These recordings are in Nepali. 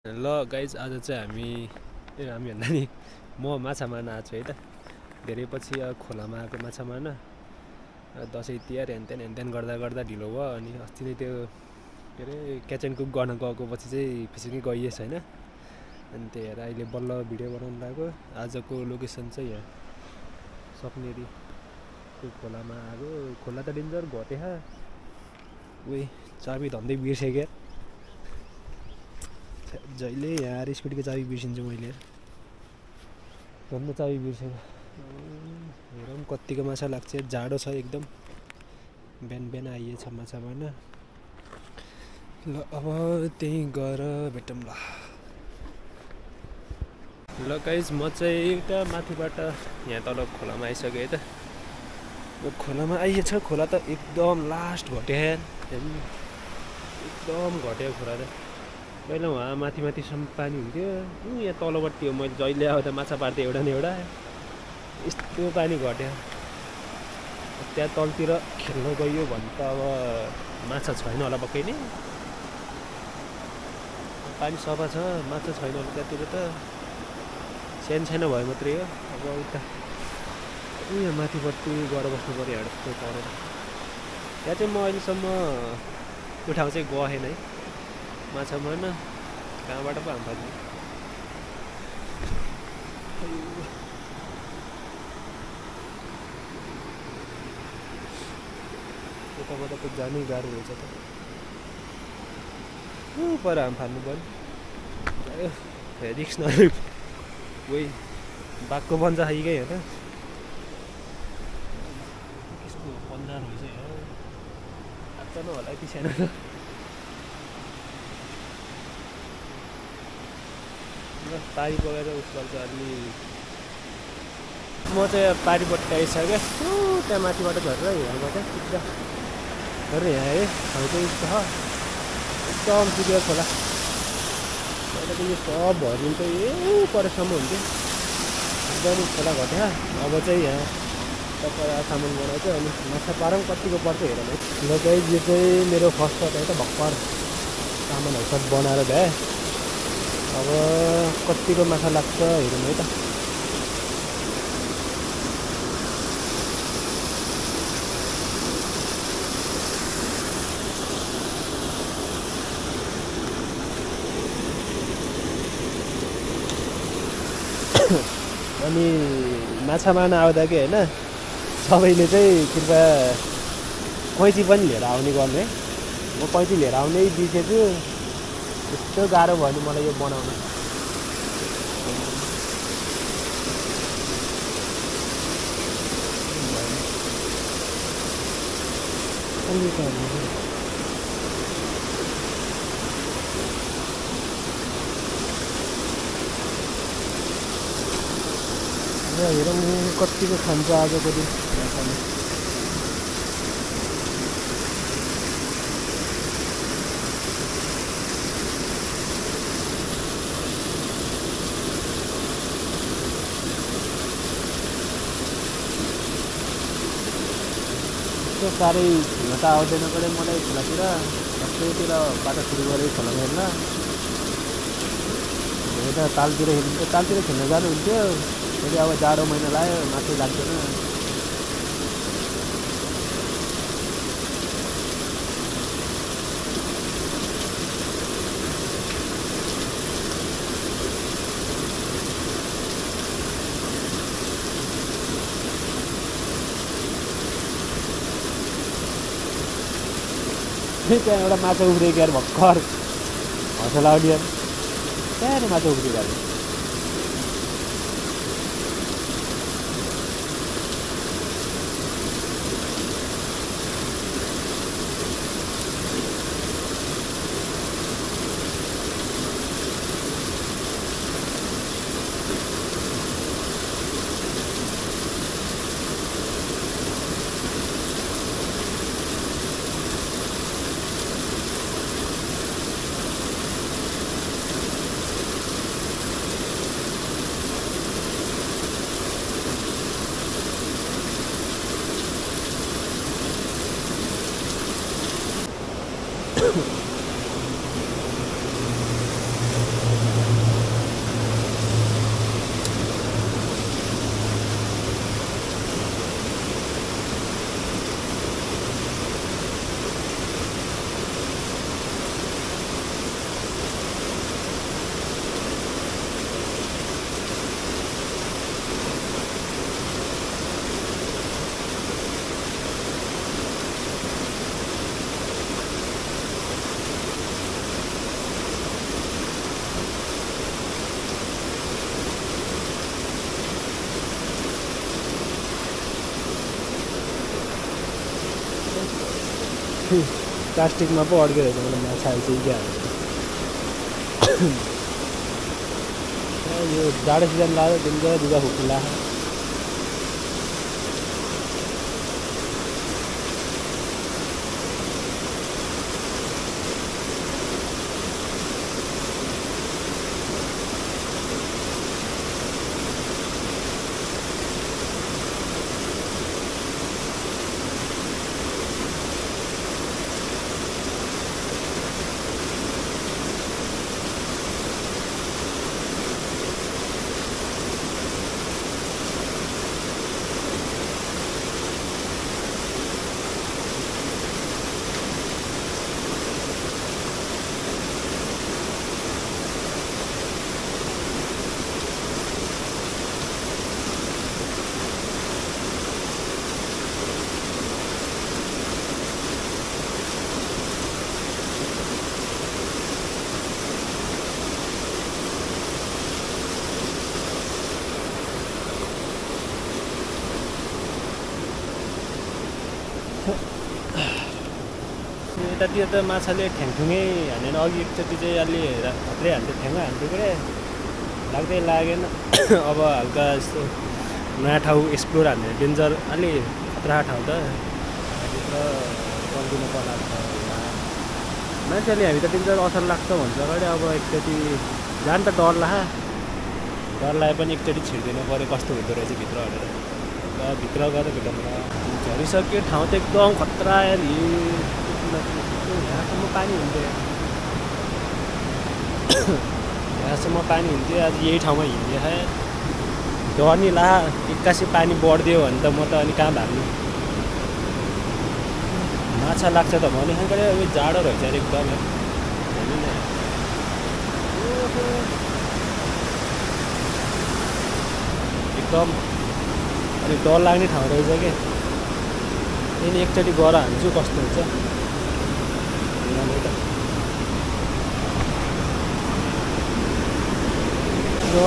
ल गाइज आज चाहिँ हामी भन्दा नि म माछा मार्न आएको छु है त। धेरै पछि खोलामा आएको माछा मार्न। दसैँ तिहार हेनतेन गर्दा गर्दा ढिलो भयो। अनि अस्ति नै त्यो के अरे क्याच एन्ड कुक गर्न गएको पछि चाहिँ फिसिङै गइएछ होइन। अनि त्यही भएर अहिले बल्ल भिडियो बनाउनु लाग्यो। आजको लोकेसन चाहिँ यहाँ सपनेरी त्यो खोलामा आएको। खोला त डेन्जर घटेहा उही चाबी धन्दै बिर्सेँ। जहिले यहाँ आएर स्कुटीको चाबी बिर्सिन्छु मैले। झन् चाबी बिर्सेको। हेरौँ कतिको माछा लाग्छ। जाडो छ एकदम। बिहान बिहान आइएछ माछा मार्न। ल अब त्यहीँ गएर भेटौँ ल। ल गाइज म चाहिँ एउटा माथिबाट यहाँ तल खोलामा आइसकेँ है त। यो खोलामा आइएछ। खोला त एकदम लास्ट घट्यो एकदम घट्यो खोला त। पहिला वहाँ माथिसम्म पानी हुन्थ्यो। यहाँ तलपट्टि हो मैले जहिले आउँदा माछा पार्थेँ एउटा न एउटा। यस्तो पानी घट्यो। त्यहाँ तलतिर खेल्न गयो भने त अब माछा छैन होला पक्कै नै। पानी सफा छ माछा छैन होला त्यहाँतिर त। सानो भयो मात्रै हो। अब उता यहाँ माथिपट्टि गएर बस्नु पऱ्यो जस्तो परेर। त्यहाँ चाहिँ म अहिलेसम्म त्यो ठाउँ चाहिँ गएन है माछा मार्न। कहाँबाट पो हाम पर्ने। यताबाट त जानै गाह्रो रहेछ त। पर हाम फाल्नु पर्यो। रिक्स नलिनु। वही बाघको बन्जा खाइकै हो त। कस्तो पन्जा रहेछ यार। आत्ता न होला यति सानो त। पारी पकाएर उस गर्छ अलि। म चाहिँ पारीपट्टि आइसकेँ। त्यहाँ माथिबाट झरेर यहाँबाट सिधा झरेर यहाँ आएँ। ठाउँ चाहिँ छ एकदम सिधा खोला। पहिला त यो सब भरिन्छ ए परेसम्म हुन्थ्यो। एकदम खोला घट्यो। अब चाहिँ यहाँ तपाईँ सामान बनाउँछ। अनि माछा पारौँ कतिको पर्छ हेरौँ है। ल चाहिँ यो चाहिँ मेरो फर्स्ट पट है त। भर्खर सामानहरू सब बनाएर भ्याएँ। अब कतिको माछा लाग्छ हेरौँ है त। अनि माछा मार्न आउँदा कि होइन सबैले चाहिँ कृपया कैँची पनि लिएर आउने गर्नु है। म कैँची लिएर आउनै बिर्सेछु। यस्तो गाह्रो भयो नि मलाई यो बनाउन। हेरौँ कतिको खान्छ आजको दिन। साह्रै हिँड्न त आउँदैन कहिले मलाई खोलातिर। त्यहीतिर बाटो सुरु गरेँ खोला हेर्न। यता तालतिर हिँड्नु तालतिर खेल्न जानुहुन्थ्यो। फेरि अब जाडो महिना लाग्यो माछै लाग्दैन। त्यहाँ एउटा माछा उब्रेको यार भर्खर हँसला आउने। सानो माछा उब्रिरहेको। प्लास्टिकमा पो अड्के रहेछ मलाई माछाहरू चाहिँ क्या यो जाडो सिजन लाग्यो डेन्जर दुःख खुकुला यतातिर त माछाले ठ्याङठुङै हानेन अघि एकचोटि चाहिँ अलि खत्रै हान्थ्यो ठ्याङ्ग हान्थ्यो के लाग्दै लागेन अब हल्का यस्तो नयाँ ठाउँ एक्सप्लोर हान्ने डेन्जर अलि खतरा ठाउँ त भित्र पर्दिनु पर्ला मान्छेले हामी त डेन्जर असर लाग्छ भन्छ अगाडि अब एकचोटि जान त डर लागे पनि एकचोटि छिर्दिनु पऱ्यो कस्तो हुँदो रहेछ भित्र भनेर र भित्र गएर भेटाउनु झरिसक्यो ठाउँ त एकदम खतरा यहाँसम्म पानी हुन्थ्यो यहाँसम्म पानी हुन्थ्यो आज यही ठाउँमा हिँड्यो डर नि ला एक्कासी पानी बढ्दियो भने त म त अनि कहाँ भाग्नु माछा लाग्छ त भने खाँको उयो जाडो रहेछ अरे एकदम एकदम अलिक डर लाग्ने ठाउँ रहेछ क्या यिनी एकचोटि गएर हान्छु कस्तो हुन्छ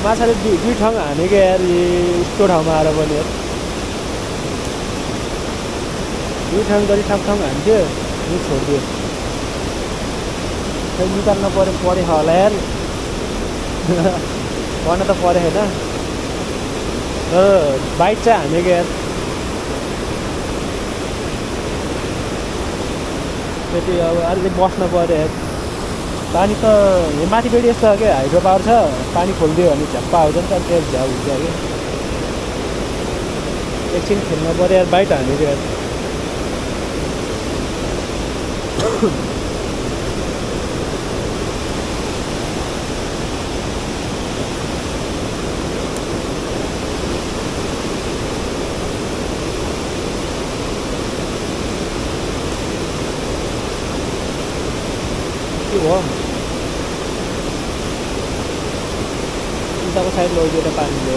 माछाले दुई ठाउँ हानेको यार यस्तो ठाउँमा आएर पनि यार दुई ठाउँ गरी ठाउँ हान्थ्यो नि छोडिदियो खै निकाल्न पऱ्यो होला यार गर्न त पऱ्यो होइन बाइक चाहिँ हानेको यार त्यति अब अलिक बस्न पऱ्यो यार पानी त माथिपट्टि यस्तो छ क्या हाइड्रो पावर छ पानी खोलिदियो भने झ्याप्पा आउँछ नि त त्यो झ्याउ हुन्छ कि एकछिन खेल्न पऱ्यो यार बाइट हानेको यार के भयो उताको साइड लगिदिएर पानीले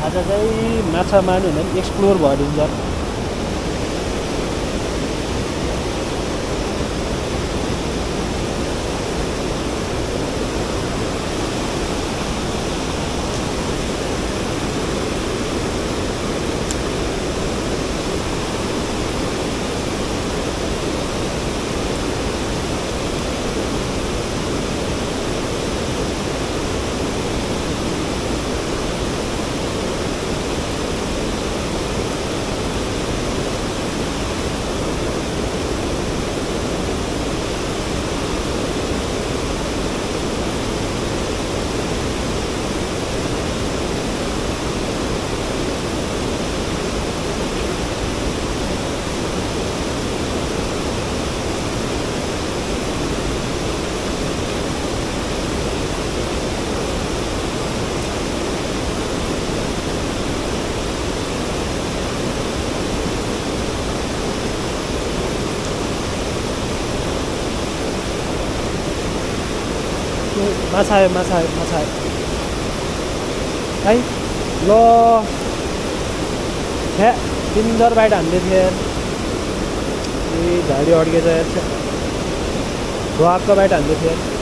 आज चाहिँ माछा मार्नु भने एक्सप्लोर भयो डेन्जर माछा आयो है ल हे डेन्जर बाइट हान्दै थियो यार ए झाडी अड्केछ यार ढुवाक्क बाइट हान्दै थियो यार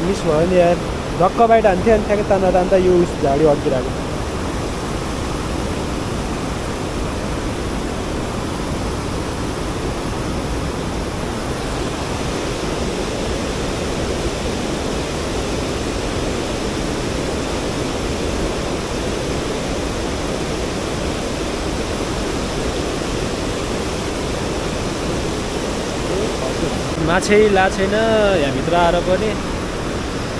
मिस भयो नि यार धक्क बाइट हान्थ्यो अनि ठ्याक्कै तान्दा यो झाडी अड्किरहेको माछै ला छैन यहाँभित्र आएर पनि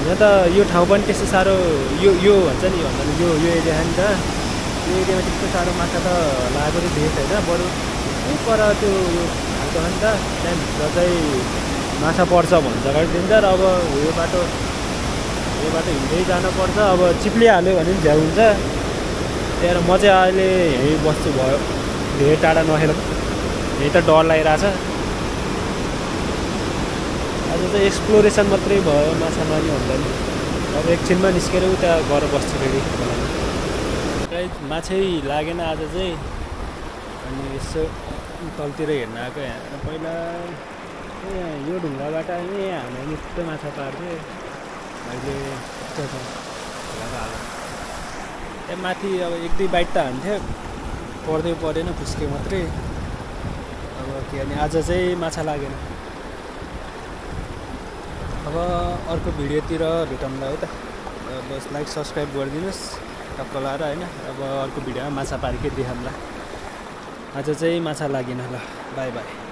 यहाँ त यो ठाउँ पनि त्यस्तो साह्रो यो भन्छ नि भन्दा यो एरिया नि त यो एरियामा त्यस्तो साह्रो माछा त लागेको चाहिँ देखेको छैन बरु पर त्यो खालको हो नि त त्यहाँभित्र चाहिँ माछा पर्छ भन्ने जग्गा दिन्छ र अब यो बाटो हिँड्दै जानुपर्छ अब चिप्लिहाल्यो भने पनि झ्याउ हुन्छ त्यही म चाहिँ अहिले यहीँ बस्छु भयो धेरै टाढा नखेर यही त डर लागिरहेछ आज चाहिँ एक्सप्लोरेसन मात्रै भयो माछा मार्ने भन्दा नि अब एकछिनमा निस्केर उता गएर बस्छु फेरि प्रायः माछै लागेन आज चाहिँ अनि यसो तलतिर हेर्न आएको यहाँ पहिला यहाँ यो ढुङ्गाबाट यहाँ हामीले निकै माछा पार्थ्यो अहिले यस्तो छ त्यहाँ माथि अब एक दुई बाइट त हान्थ्यो पर्दै परेन फुस्के मात्रै अब के भने आज चाहिँ माछा लागेन अब अर्को भिडियोतिर भेटौँला है त बस लाइक सब्सक्राइब गरिदिनुहोस् टक्क लाएर होइन अब अर्को भिडियोमा माछा पारेकै देखाउँला आज चाहिँ माछा लागेन ल बाई बाई